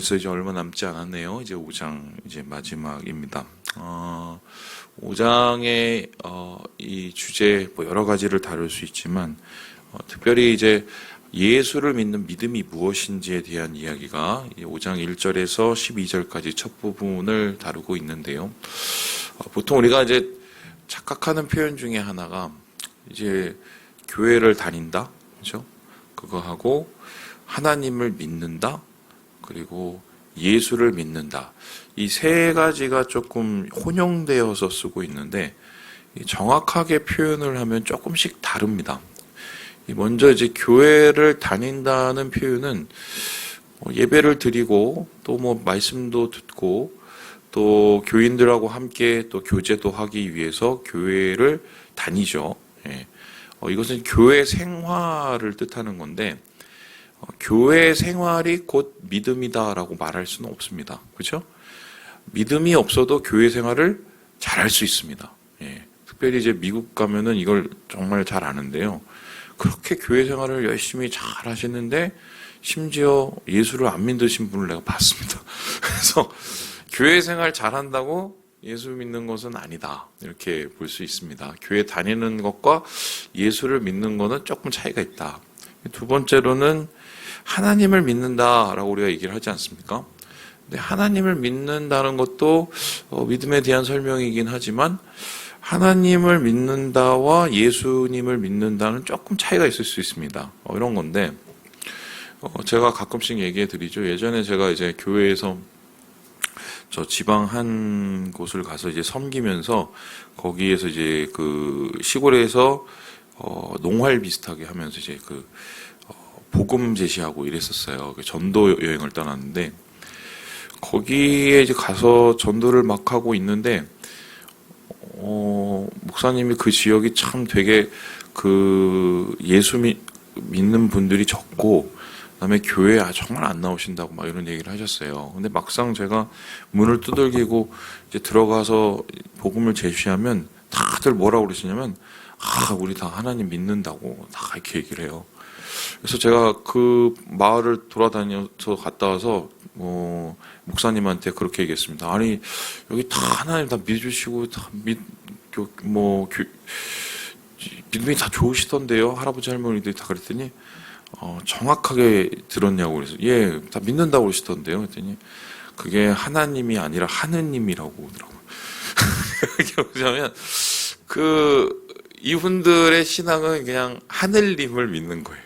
벌써 이제 얼마 남지 않았네요. 이제 5장 이제 마지막입니다. 5장의 이 주제 뭐 여러 가지를 다룰 수 있지만 특별히 이제 예수를 믿는 믿음이 무엇인지에 대한 이야기가 5장 1절에서 12절까지 첫 부분을 다루고 있는데요. 보통 우리가 이제 착각하는 표현 중에 하나가 이제 교회를 다닌다, 그렇죠? 그거 하고 하나님을 믿는다, 그리고 예수를 믿는다. 이 세 가지가 조금 혼용되어서 쓰고 있는데 정확하게 표현을 하면 조금씩 다릅니다. 먼저 이제 교회를 다닌다는 표현은 예배를 드리고 또 뭐 말씀도 듣고 또 교인들하고 함께 또 교제도 하기 위해서 교회를 다니죠. 이것은 교회 생활을 뜻하는 건데 교회 생활이 곧 믿음이다라고 말할 수는 없습니다. 그렇죠? 믿음이 없어도 교회 생활을 잘할 수 있습니다. 특별히 이제 미국 가면은 이걸 정말 잘 아는데요. 그렇게 교회 생활을 열심히 잘 하시는데 심지어 예수를 안 믿으신 분을 내가 봤습니다. 그래서 교회 생활 잘한다고 예수 믿는 것은 아니다, 이렇게 볼 수 있습니다. 교회 다니는 것과 예수를 믿는 것은 조금 차이가 있다. 두 번째로는 하나님을 믿는다라고 우리가 얘기를 하지 않습니까? 근데 하나님을 믿는다는 것도 믿음에 대한 설명이긴 하지만 하나님을 믿는다와 예수님을 믿는다는 조금 차이가 있을 수 있습니다. 이런 건데 제가 가끔씩 얘기해 드리죠. 예전에 제가 이제 교회에서 저 지방 한 곳을 가서 이제 섬기면서 거기에서 이제 그 시골에서 농활 비슷하게 하면서 이제 그 복음 제시하고 이랬었어요. 전도 여행을 떠났는데 거기에 이제 가서 전도를 막 하고 있는데 목사님이 그 지역이 참 되게 그 예수 믿는 분들이 적고 그다음에 교회에 정말 안 나오신다고 막 이런 얘기를 하셨어요. 근데 막상 제가 문을 두들기고 이제 들어가서 복음을 제시하면 다들 뭐라고 그러시냐면 우리 다 하나님 믿는다고 다 이렇게 얘기를 해요. 그래서 제가 그 마을을 돌아다녀서 갔다 와서 목사님한테 그렇게 얘기했습니다. 아니 여기 다 하나님 다 믿으시고 다 믿음이 다 좋으시던데요. 할아버지 할머니들이 다 그랬더니 정확하게 들었냐고 그래서 다 믿는다고 그러시던데요. 그랬더니 그게 하나님이 아니라 하느님이라고 하더라고요. 그러면 이분들의 신앙은 그냥 하늘님을 믿는 거예요.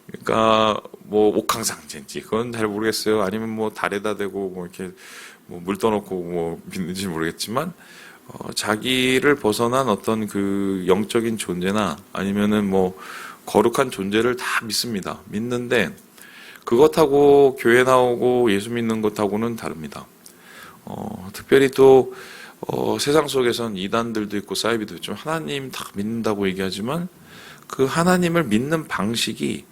그러니까 뭐 옥황상제인지 그건 잘 모르겠어요. 아니면 뭐 달에다 대고 뭐 이렇게 물 떠놓고 뭐 믿는지 모르겠지만 자기를 벗어난 어떤 그 영적인 존재나 아니면은 뭐 거룩한 존재를 다 믿습니다. 믿는데 그것하고 교회 나오고 예수 믿는 것하고는 다릅니다. 특별히 또 세상 속에선 이단들도 있고 사이비도 있지만 하나님 다 믿는다고 얘기하지만 그 하나님을 믿는 방식이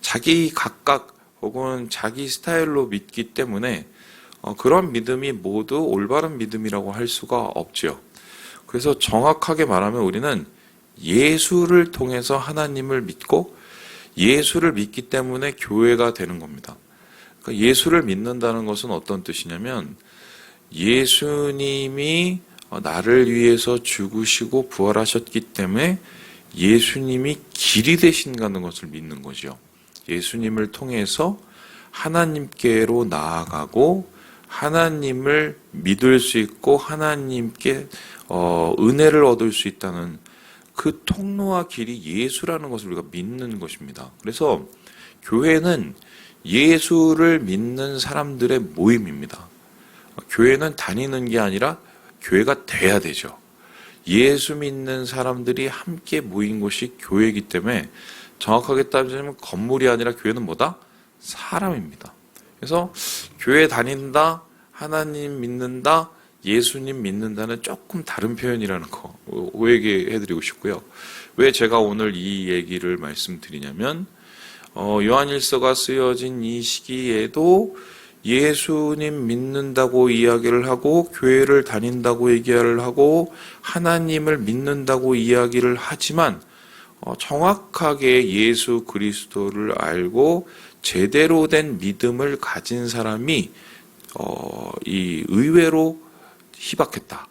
자기 각각 혹은 자기 스타일로 믿기 때문에 그런 믿음이 모두 올바른 믿음이라고 할 수가 없죠. 그래서 정확하게 말하면 우리는 예수를 통해서 하나님을 믿고 예수를 믿기 때문에 교회가 되는 겁니다. 그러니까 예수를 믿는다는 것은 어떤 뜻이냐면 예수님이 나를 위해서 죽으시고 부활하셨기 때문에 예수님이 길이 되신다는 것을 믿는 거죠. 예수님을 통해서 하나님께로 나아가고 하나님을 믿을 수 있고 하나님께 은혜를 얻을 수 있다는 그 통로와 길이 예수라는 것을 우리가 믿는 것입니다. 그래서 교회는 예수를 믿는 사람들의 모임입니다. 교회는 다니는 게 아니라 교회가 돼야 되죠. 예수 믿는 사람들이 함께 모인 곳이 교회이기 때문에 정확하게 따지면 건물이 아니라 교회는 뭐다? 사람입니다. 그래서 교회 다닌다, 하나님 믿는다, 예수님 믿는다는 조금 다른 표현이라는 거 오해해드리고 싶고요. 왜 제가 오늘 이 얘기를 말씀드리냐면 요한일서가 쓰여진 이 시기에도 예수님 믿는다고 이야기를 하고 교회를 다닌다고 얘기를 하고 하나님을 믿는다고 이야기를 하지만 정확하게 예수 그리스도를 알고 제대로 된 믿음을 가진 사람이 이 의외로 희박했다.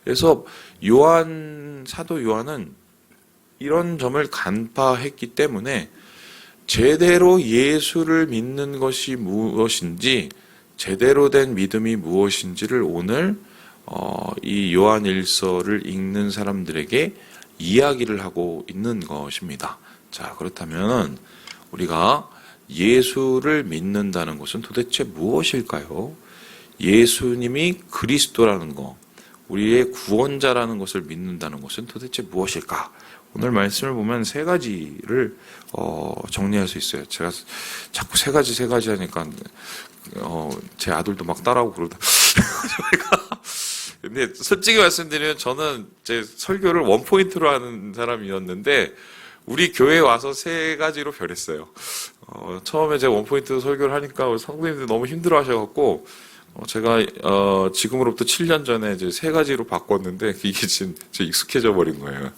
그래서 사도 요한은 이런 점을 간파했기 때문에 제대로 예수를 믿는 것이 무엇인지, 제대로 된 믿음이 무엇인지를 오늘 이 요한일서를 읽는 사람들에게 이야기를 하고 있는 것입니다. 자, 그렇다면 우리가 예수를 믿는다는 것은 도대체 무엇일까요? 예수님이 그리스도라는 것, 우리의 구원자라는 것을 믿는다는 것은 도대체 무엇일까? 오늘 말씀을 보면 세 가지를 정리할 수 있어요. 제가 자꾸 세 가지 하니까 제 아들도 막 따라하고 그러다. 근데 솔직히 말씀드리면 저는 제 설교를 원포인트로 하는 사람이었는데 우리 교회에 와서 세 가지로 변했어요. 처음에 제가 원포인트 설교를 하니까 성도님들 너무 힘들어 하셔갖고 제가 지금으로부터 7년 전에 이제 세 가지로 바꿨는데 이게 지금 익숙해져 버린 거예요.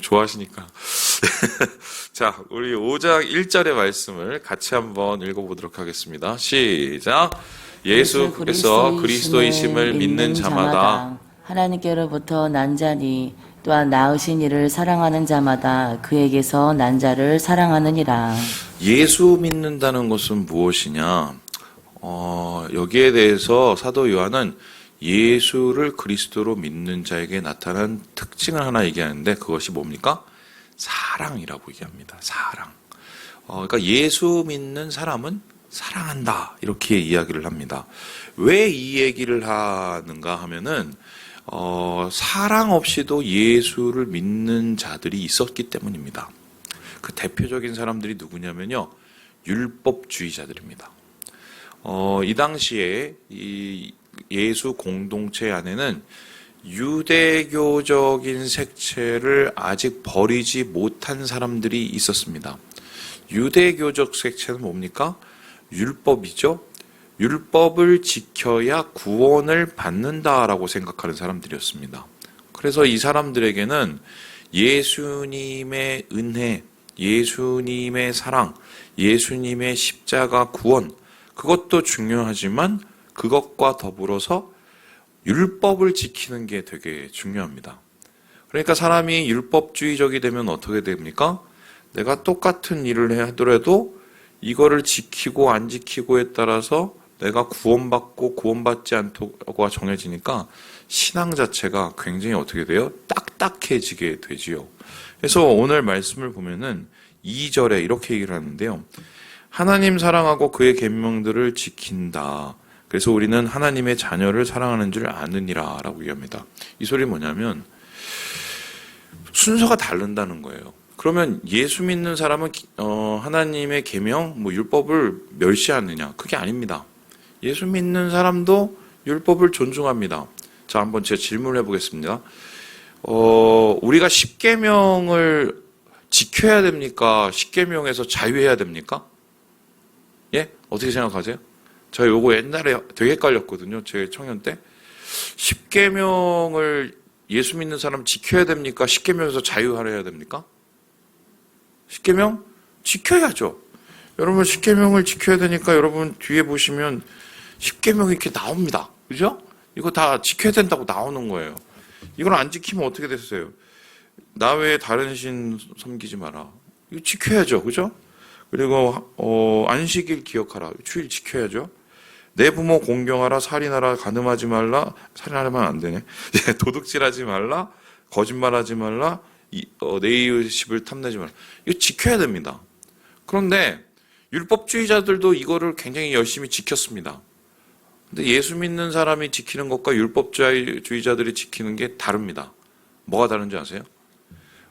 좋아하시니까. 자, 우리 5장 1절의 말씀을 같이 한번 읽어보도록 하겠습니다. 시작. 예수께서 그리스도이심을 믿는 자마다 하나님께로부터 난 자니 또한 낳으신 이를 사랑하는 자마다 그에게서 난 자를 사랑하느니라. 예수 믿는다는 것은 무엇이냐? 여기에 대해서 사도 요한은 예수를 그리스도로 믿는 자에게 나타난 특징을 하나 얘기하는데 그것이 뭡니까? 사랑이라고 얘기합니다. 사랑. 그러니까 예수 믿는 사람은 사랑한다. 이렇게 이야기를 합니다. 왜 이 얘기를 하는가 하면은 사랑 없이도 예수를 믿는 자들이 있었기 때문입니다. 그 대표적인 사람들이 누구냐면요. 율법주의자들입니다. 이 당시에 이 예수 공동체 안에는 유대교적인 색채를 아직 버리지 못한 사람들이 있었습니다. 유대교적 색채는 뭡니까? 율법이죠. 율법을 지켜야 구원을 받는다라고 생각하는 사람들이었습니다. 그래서 이 사람들에게는 예수님의 은혜, 예수님의 사랑, 예수님의 십자가 구원, 그것도 중요하지만 그것과 더불어서 율법을 지키는 게 되게 중요합니다. 그러니까 사람이 율법주의적이 되면 어떻게 됩니까? 내가 똑같은 일을 하더라도 이거를 지키고 안 지키고에 따라서 내가 구원받고 구원받지 않고가 정해지니까 신앙 자체가 굉장히 어떻게 돼요? 딱딱해지게 되지요. 그래서 오늘 말씀을 보면은 2절에 이렇게 얘기를 하는데요. 하나님 사랑하고 그의 계명들을 지킨다. 그래서 우리는 하나님의 자녀를 사랑하는 줄 아느니라 라고 얘기합니다. 이 소리 뭐냐면 순서가 다른다는 거예요. 그러면 예수 믿는 사람은 하나님의 계명, 율법을 멸시하느냐? 그게 아닙니다. 예수 믿는 사람도 율법을 존중합니다. 자, 한번 제가 질문을 해보겠습니다. 우리가 십계명을 지켜야 됩니까? 십계명에서 자유해야 됩니까? 예? 어떻게 생각하세요? 저 요거 옛날에 되게 헷갈렸거든요. 제 청년 때. 십계명을 예수 믿는 사람 지켜야 됩니까? 십계명에서 자유하여야 됩니까? 십계명 지켜야죠. 여러분 십계명을 지켜야 되니까 여러분 뒤에 보시면 십계명이 이렇게 나옵니다. 그죠? 이거 다 지켜야 된다고 나오는 거예요. 이걸 안 지키면 어떻게 됐어요? 나 외에 다른 신 섬기지 마라. 이거 지켜야죠. 그죠? 그리고 안식일 기억하라. 주일 지켜야죠. 내 부모 공경하라. 살인하라. 간음하지 말라. 살인하면 안 되네. 도둑질하지 말라. 거짓말하지 말라. 내 이웃을 탐내지 말라. 이거 지켜야 됩니다. 그런데 율법주의자들도 이거를 굉장히 열심히 지켰습니다. 근데 예수 믿는 사람이 지키는 것과 율법주의자들이 지키는 게 다릅니다. 뭐가 다른지 아세요?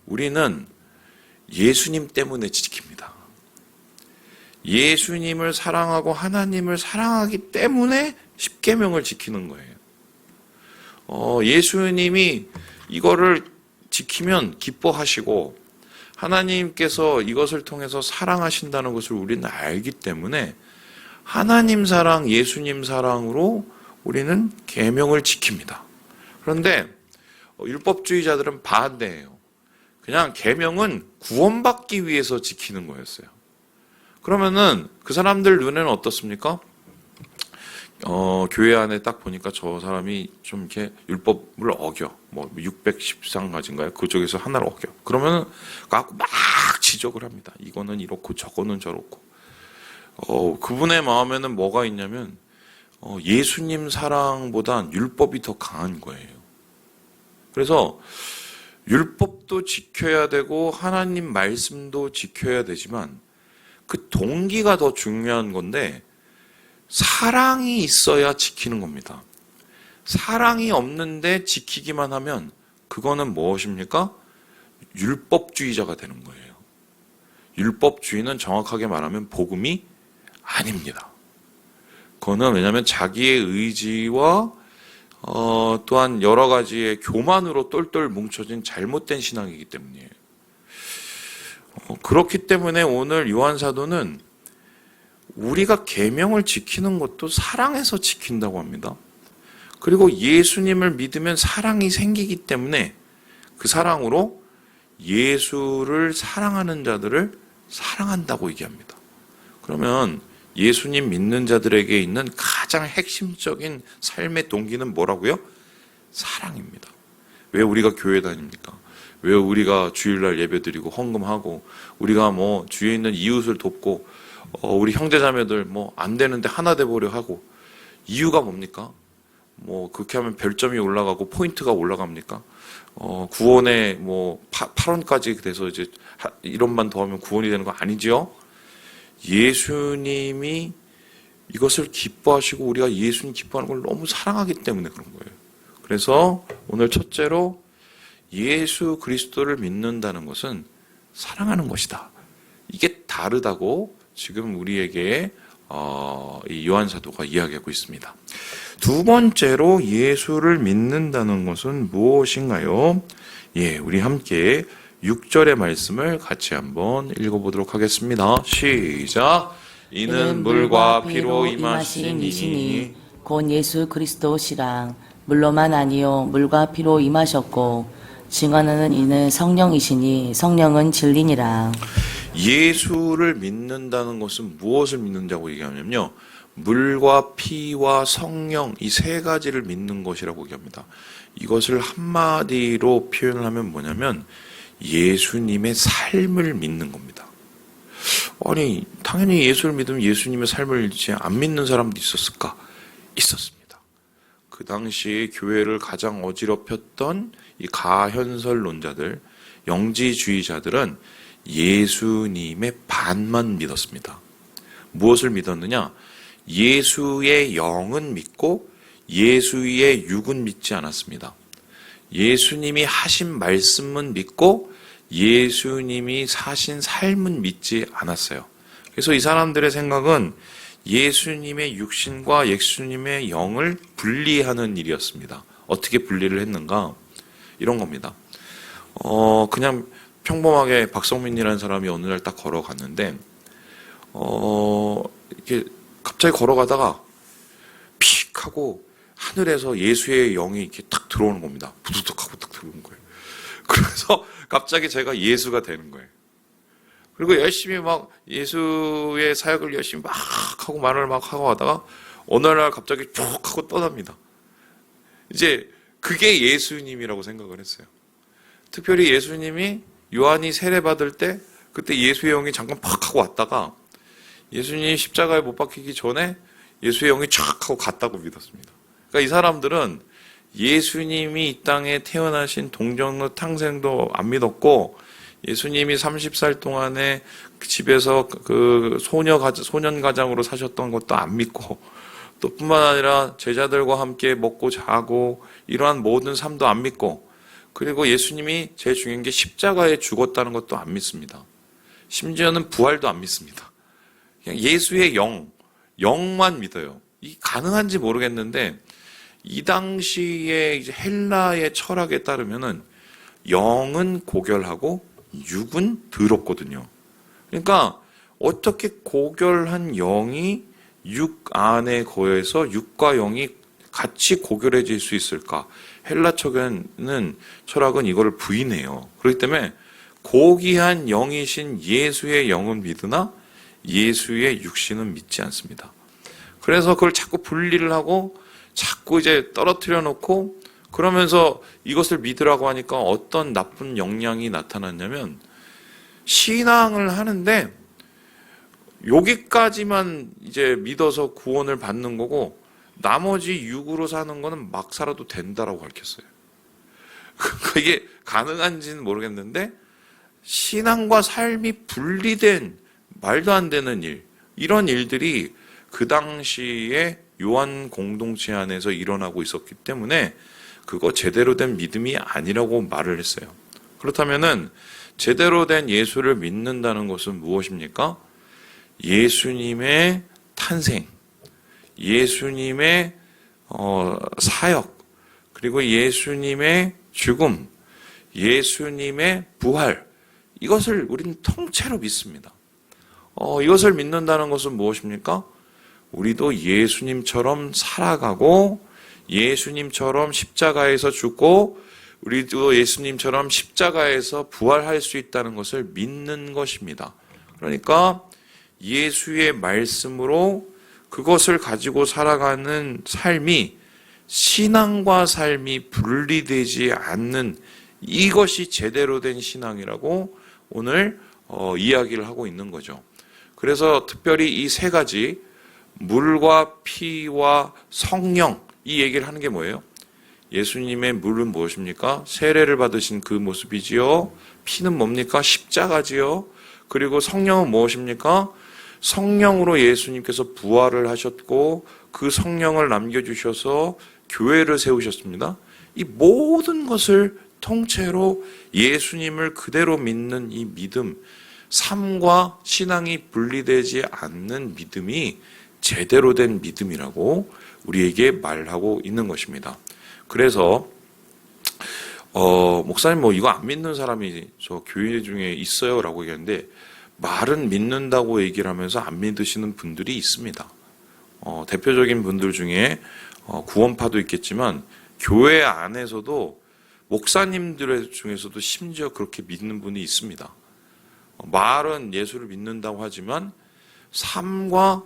우리는 예수님 때문에 지킵니다. 예수님을 사랑하고 하나님을 사랑하기 때문에 십계명을 지키는 거예요. 예수님이 이거를 지키면 기뻐하시고 하나님께서 이것을 통해서 사랑하신다는 것을 우리는 알기 때문에 하나님 사랑, 예수님 사랑으로 우리는 계명을 지킵니다. 그런데 율법주의자들은 반대예요. 그냥 계명은 구원받기 위해서 지키는 거였어요. 그러면은 그 사람들 눈에는 어떻습니까? 교회 안에 딱 보니까 저 사람이 좀 이렇게 율법을 어겨. 뭐 613가지인가요? 그쪽에서 하나를 어겨. 그러면은 갖고 막 지적을 합니다. 이거는 이렇고 저거는 저렇고. 그분의 마음에는 뭐가 있냐면 예수님 사랑보단 율법이 더 강한 거예요. 그래서 율법도 지켜야 되고 하나님 말씀도 지켜야 되지만 그 동기가 더 중요한 건데 사랑이 있어야 지키는 겁니다. 사랑이 없는데 지키기만 하면 그거는 무엇입니까? 율법주의자가 되는 거예요. 율법주의는 정확하게 말하면 복음이 아닙니다. 그거는 왜냐하면 자기의 의지와 또한 여러 가지의 교만으로 똘똘 뭉쳐진 잘못된 신앙이기 때문이에요. 그렇기 때문에 오늘 요한 사도는 우리가 계명을 지키는 것도 사랑해서 지킨다고 합니다. 그리고 예수님을 믿으면 사랑이 생기기 때문에 그 사랑으로 예수를 사랑하는 자들을 사랑한다고 얘기합니다. 그러면 예수님 믿는 자들에게 있는 가장 핵심적인 삶의 동기는 뭐라고요? 사랑입니다. 왜 우리가 교회 다닙니까? 왜 우리가 주일날 예배드리고 헌금하고 우리가 뭐 주위에 있는 이웃을 돕고 우리 형제자매들 뭐 안 되는데 하나 돼보려 하고 이유가 뭡니까? 뭐 그렇게 하면 별점이 올라가고 포인트가 올라갑니까? 구원에 뭐 8원까지 돼서 이제 1원만 더 하면 구원이 되는 거 아니지요? 예수님이 이것을 기뻐하시고 우리가 예수님 기뻐하는 걸 너무 사랑하기 때문에 그런 거예요. 그래서 오늘 첫째로 예수 그리스도를 믿는다는 것은 사랑하는 것이다. 이게 다르다고 지금 우리에게 이 요한 사도가 이야기하고 있습니다. 두 번째로 예수를 믿는다는 것은 무엇인가요? 우리 함께 6절의 말씀을 같이 한번 읽어보도록 하겠습니다. 시작. 이는 물과 피로 임하신 이니 곧 예수 그리스도시라. 물로만 아니요 물과 피로 임하셨고 증언하는 이는 성령이시니 성령은 진리니라. 예수를 믿는다는 것은 무엇을 믿는다고 얘기하냐면요, 물과 피와 성령 이 세 가지를 믿는 것이라고 얘기합니다. 이것을 한마디로 표현을 하면 뭐냐면 예수님의 삶을 믿는 겁니다. 아니 당연히 예수를 믿으면 예수님의 삶을 잃지 안 믿는 사람도 있었을까? 있었습니다. 그 당시 교회를 가장 어지럽혔던 이 가현설론자들, 영지주의자들은 예수님의 반만 믿었습니다. 무엇을 믿었느냐? 예수의 영은 믿고 예수의 육은 믿지 않았습니다. 예수님이 하신 말씀은 믿고 예수님이 사신 삶은 믿지 않았어요. 그래서 이 사람들의 생각은 예수님의 육신과 예수님의 영을 분리하는 일이었습니다. 어떻게 분리를 했는가? 이런 겁니다. 그냥 평범하게 박성민이라는 사람이 어느 날 딱 걸어갔는데 이렇게 갑자기 걸어가다가 픽 하고 하늘에서 예수의 영이 이렇게 탁 들어오는 겁니다. 부두둑 하고 딱 들어오는 거예요. 그래서 갑자기 제가 예수가 되는 거예요. 그리고 열심히 막 예수의 사역을 열심히 막 하고 말을 막 하고 하다가 어느 날 갑자기 쭉 하고 떠납니다. 이제 그게 예수님이라고 생각을 했어요. 특별히 예수님이 요한이 세례받을 때 그때 예수의 영이 잠깐 팍 하고 왔다가 예수님이 십자가에 못 박히기 전에 예수의 영이 촥 하고 갔다고 믿었습니다. 그러니까 이 사람들은 예수님이 이 땅에 태어나신 동정로 탕생도 안 믿었고 예수님이 30살 동안에 집에서 그 소년 가장으로 사셨던 것도 안 믿고 또 뿐만 아니라 제자들과 함께 먹고 자고 이러한 모든 삶도 안 믿고 그리고 예수님이 제일 중요한 게 십자가에 죽었다는 것도 안 믿습니다. 심지어는 부활도 안 믿습니다. 그냥 예수의 영만 믿어요. 이 가능한지 모르겠는데 이 당시에 이제 헬라의 철학에 따르면은 영은 고결하고 육은 더럽거든요. 그러니까 어떻게 고결한 영이 육 안에 거해서 육과 영이 같이 고결해질 수 있을까? 헬라 철학은 이거를 부인해요. 그렇기 때문에 고귀한 영이신 예수의 영은 믿으나 예수의 육신은 믿지 않습니다. 그래서 그걸 자꾸 분리를 하고 자꾸 이제 떨어뜨려 놓고 그러면서 이것을 믿으라고 하니까 어떤 나쁜 영향이 나타났냐면 신앙을 하는데 여기까지만 이제 믿어서 구원을 받는 거고 나머지 육으로 사는 거는 막 살아도 된다라고 가르쳤어요. 이게 가능한지는 모르겠는데 신앙과 삶이 분리된 말도 안 되는 일, 이런 일들이 그 당시에 요한 공동체 안에서 일어나고 있었기 때문에 그거 제대로 된 믿음이 아니라고 말을 했어요. 그렇다면은 제대로 된 예수를 믿는다는 것은 무엇입니까? 예수님의 탄생, 예수님의 사역, 그리고 예수님의 죽음, 예수님의 부활, 이것을 우리는 통째로 믿습니다. 이것을 믿는다는 것은 무엇입니까? 우리도 예수님처럼 살아가고 예수님처럼 십자가에서 죽고 우리도 예수님처럼 십자가에서 부활할 수 있다는 것을 믿는 것입니다. 그러니까 예수의 말씀으로 그것을 가지고 살아가는 삶이 신앙과 삶이 분리되지 않는 이것이 제대로 된 신앙이라고 오늘 이야기를 하고 있는 거죠. 그래서 특별히 이 세 가지 물과 피와 성령 이 얘기를 하는 게 뭐예요? 예수님의 물은 무엇입니까? 세례를 받으신 그 모습이지요. 피는 뭡니까? 십자가지요. 그리고 성령은 무엇입니까? 성령으로 예수님께서 부활을 하셨고 그 성령을 남겨주셔서 교회를 세우셨습니다. 이 모든 것을 통째로 예수님을 그대로 믿는 이 믿음, 삶과 신앙이 분리되지 않는 믿음이 제대로 된 믿음이라고 우리에게 말하고 있는 것입니다. 그래서 목사님 이거 안 믿는 사람이 저 교회 중에 있어요 라고 얘기하는데 말은 믿는다고 얘기를 하면서 안 믿으시는 분들이 있습니다. 대표적인 분들 중에 구원파도 있겠지만 교회 안에서도 목사님들 중에서도 심지어 그렇게 믿는 분이 있습니다. 말은 예수를 믿는다고 하지만 삶과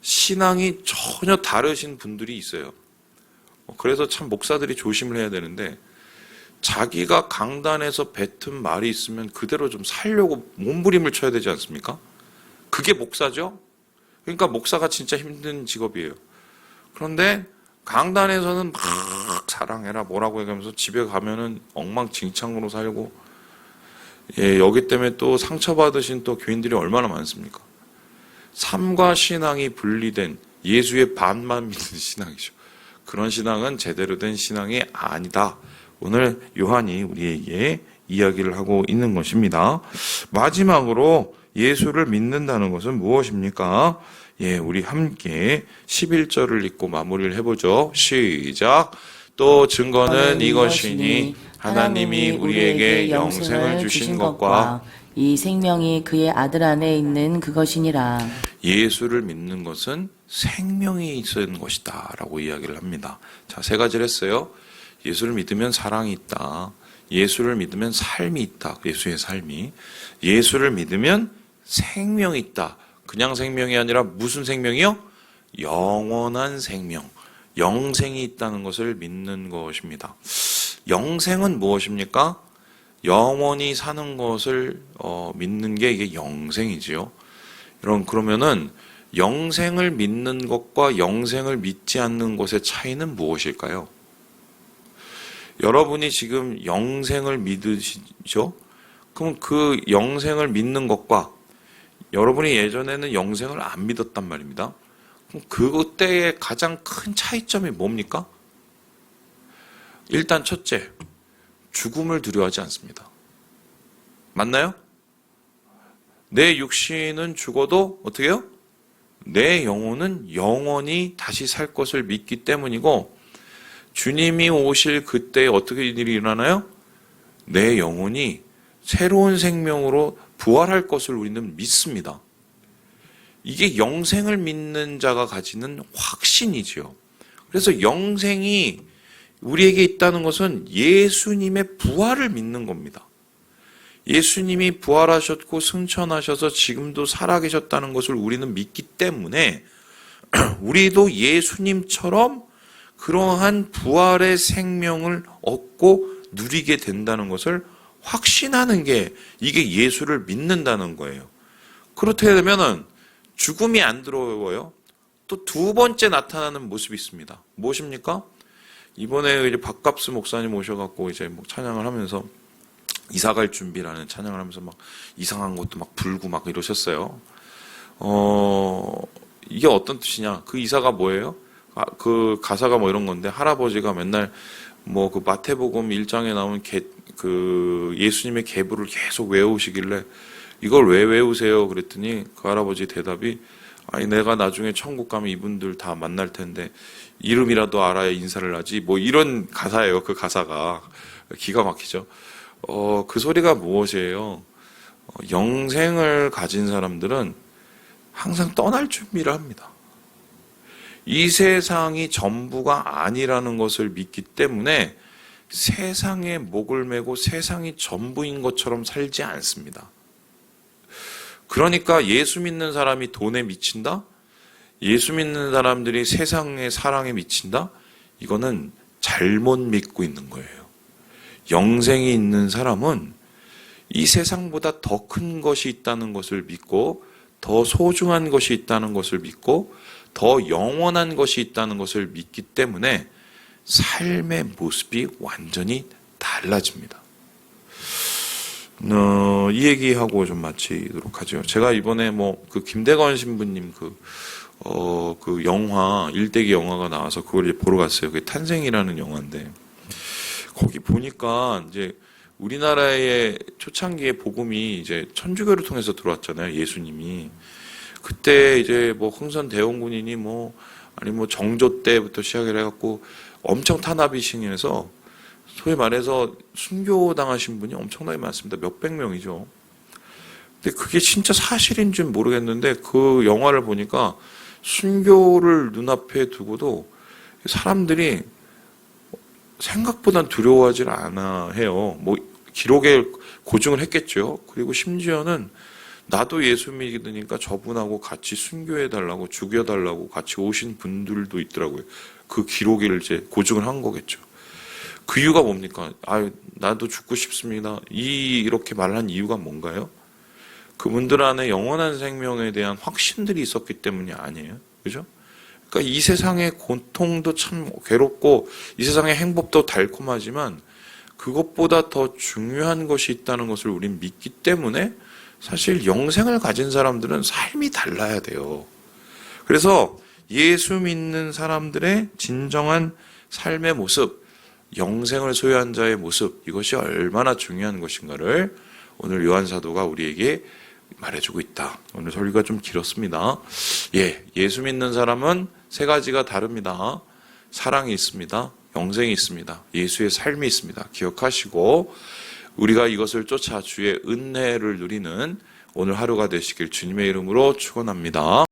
신앙이 전혀 다르신 분들이 있어요. 그래서 참 목사들이 조심을 해야 되는데 자기가 강단에서 뱉은 말이 있으면 그대로 좀 살려고 몸부림을 쳐야 되지 않습니까? 그게 목사죠? 그러니까 목사가 진짜 힘든 직업이에요. 그런데 강단에서는 막 사랑해라 뭐라고 얘기하면서 집에 가면은 엉망진창으로 살고 여기 때문에 또 상처받으신 또 교인들이 얼마나 많습니까? 삶과 신앙이 분리된 예수의 반만 믿는 신앙이죠. 그런 신앙은 제대로 된 신앙이 아니다. 오늘 요한이 우리에게 이야기를 하고 있는 것입니다. 마지막으로 예수를 믿는다는 것은 무엇입니까? 우리 함께 11절을 읽고 마무리를 해보죠. 시작. 또 증거는 이것이니 하나님이 우리에게 영생을 주신 것과 이 생명이 그의 아들 안에 있는 그것이니라. 예수를 믿는 것은 생명이 있는 것이다 라고 이야기를 합니다. 자, 세 가지를 했어요. 예수를 믿으면 사랑이 있다. 예수를 믿으면 삶이 있다. 예수의 삶이. 예수를 믿으면 생명이 있다. 그냥 생명이 아니라 무슨 생명이요? 영원한 생명. 영생이 있다는 것을 믿는 것입니다. 영생은 무엇입니까? 영원히 사는 것을 믿는 게 이게 영생이지요. 그러면은 영생을 믿는 것과 영생을 믿지 않는 것의 차이는 무엇일까요? 여러분이 지금 영생을 믿으시죠? 그럼 그 영생을 믿는 것과 여러분이 예전에는 영생을 안 믿었단 말입니다. 그럼 그때의 가장 큰 차이점이 뭡니까? 일단 첫째, 죽음을 두려워하지 않습니다. 맞나요? 내 육신은 죽어도 어떻게 해요? 내 영혼은 영원히 다시 살 것을 믿기 때문이고 주님이 오실 그때 어떻게 일이 일어나요? 내 영혼이 새로운 생명으로 부활할 것을 우리는 믿습니다. 이게 영생을 믿는 자가 가지는 확신이지요. 그래서 영생이 우리에게 있다는 것은 예수님의 부활을 믿는 겁니다. 예수님이 부활하셨고 승천하셔서 지금도 살아계셨다는 것을 우리는 믿기 때문에 우리도 예수님처럼 그러한 부활의 생명을 얻고 누리게 된다는 것을 확신하는 게 이게 예수를 믿는다는 거예요. 그렇게 되면은 죽음이 안 들어오고요. 또 두 번째 나타나는 모습이 있습니다. 무엇입니까? 이번에 이제 박갑수 목사님 오셔갖고 이제 뭐 찬양을 하면서 이사갈 준비라는 찬양을 하면서 막 이상한 것도 막 불고 막 이러셨어요. 이게 어떤 뜻이냐? 그 이사가 뭐예요? 그 가사가 뭐 이런 건데 할아버지가 맨날 뭐 그 마태복음 1장에 나오는 그 예수님의 계보를 계속 외우시길래 이걸 왜 외우세요? 그랬더니 그 할아버지 대답이 아니 내가 나중에 천국 가면 이분들 다 만날 텐데 이름이라도 알아야 인사를 하지 뭐 이런 가사예요. 그 가사가 기가 막히죠. 그 소리가 무엇이에요? 영생을 가진 사람들은 항상 떠날 준비를 합니다. 이 세상이 전부가 아니라는 것을 믿기 때문에 세상에 목을 메고 세상이 전부인 것처럼 살지 않습니다. 그러니까 예수 믿는 사람이 돈에 미친다? 예수 믿는 사람들이 세상의 사랑에 미친다? 이거는 잘못 믿고 있는 거예요. 영생이 있는 사람은 이 세상보다 더 큰 것이 있다는 것을 믿고 더 소중한 것이 있다는 것을 믿고 더 영원한 것이 있다는 것을 믿기 때문에 삶의 모습이 완전히 달라집니다. 이 얘기하고 좀 마치도록 하죠. 제가 이번에 뭐 그 김대건 신부님 그 영화 일대기 영화가 나와서 그걸 이제 보러 갔어요. 그게 탄생이라는 영화인데 거기 보니까 이제 우리나라의 초창기의 복음이 이제 천주교를 통해서 들어왔잖아요. 예수님이 그때 이제 뭐 흥선 대원군이니 뭐 아니 뭐 정조 때부터 시작을 해갖고 엄청 탄압이 시행해서 소위 말해서 순교 당하신 분이 엄청나게 많습니다. 몇백 명이죠. 근데 그게 진짜 사실인지는 모르겠는데 그 영화를 보니까 순교를 눈앞에 두고도 사람들이 생각보단 두려워하지 않아 해요. 뭐 기록에 고증을 했겠죠. 그리고 심지어는 나도 예수 믿으니까 저분하고 같이 순교해달라고 죽여달라고 같이 오신 분들도 있더라고요. 그 기록을 이제 고증을 한 거겠죠. 그 이유가 뭡니까? 나도 죽고 싶습니다. 이렇게 말한 이유가 뭔가요? 그분들 안에 영원한 생명에 대한 확신들이 있었기 때문이 아니에요. 그죠? 그러니까 이 세상의 고통도 참 괴롭고 이 세상의 행복도 달콤하지만 그것보다 더 중요한 것이 있다는 것을 우린 믿기 때문에 사실 영생을 가진 사람들은 삶이 달라야 돼요. 그래서 예수 믿는 사람들의 진정한 삶의 모습, 영생을 소유한 자의 모습, 이것이 얼마나 중요한 것인가를 오늘 요한 사도가 우리에게 말해주고 있다. 오늘 설교가 좀 길었습니다. 예수 믿는 사람은 세 가지가 다릅니다. 사랑이 있습니다. 영생이 있습니다. 예수의 삶이 있습니다. 기억하시고 우리가 이것을 쫓아 주의 은혜를 누리는 오늘 하루가 되시길 주님의 이름으로 축원합니다.